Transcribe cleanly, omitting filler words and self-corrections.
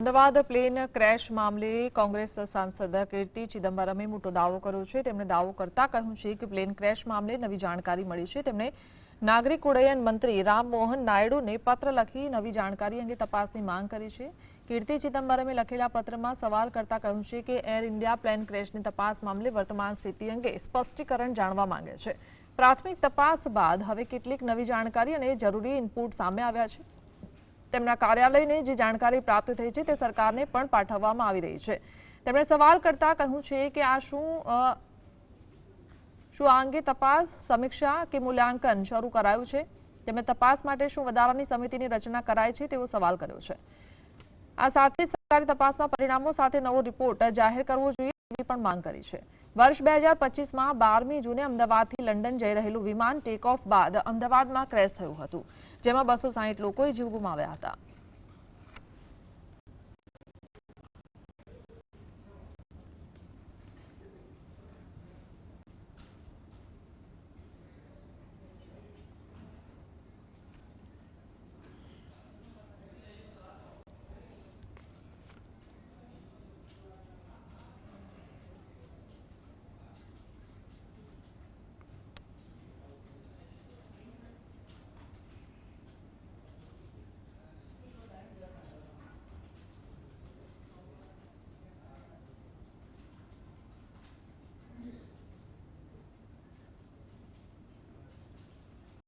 Ahmedabad plane crash મામલે કોંગ્રેસ સાંસદ કીર્તિ ચિદમ્બરમે મોટો દાવો કર્યો છે। તેમણે દાવો કરતા કહ્યું છે કે પ્લેન ક્રેશ મામલે નવી જાણકારી મળી છે। તેમણે નાગરિક ઉડ્ડયન મંત્રી રામમોહન નાયડુને પત્ર લખી નવી જાણકારી અંગે તપાસની માંગ કરી છે। કીર્તિ ચિદમ્બરમે લખેલા પત્રમાં સવાલ કરતા કહ્યું છે કે એર ઇન્ડિયા પ્લેન ક્રેશની તપાસ મામલે વર્તમાન સ્થિતિ અંગે સ્પષ્ટીકરણ જાણવા માંગે છે। પ્રાથમિક તપાસ બાદ હવે કેટલીક નવી જાણકારી અને જરૂરી ઇનપુટ સામે આવ્યા છે। તેમના કાર્યાલયને જે જાણકારી પ્રાપ્ત થઈ છે તે સરકારને પણ પાઠવવામાં આવી રહી છે। તેમણે સવાલ કરતા કહ્યું છે કે આ શું આ અંગે તપાસ સમીક્ષા કે મૂલ્યાંકન શરૂ કરાયું છે। તેમણે તપાસ માટે શું વધારાની સમિતિની રચના કરાઈ છે તેવો સવાલ કર્યો છે। આ સાથે સરકારી તપાસના પરિણામો સાથે નવો રિપોર્ટ જાહેર કરવો જોઈએ તેવી પણ માંગ કરી છે। વર્ષ 2025માં 12મી જૂને અમદાવાદથી લંડન જઈ રહેલું વિમાન ટેક ઓફ બાદ અમદાવાદમાં ક્રેશ થયું હતું, જેમાં 260 લોકોએ જીવ ગુમાવ્યા હતા।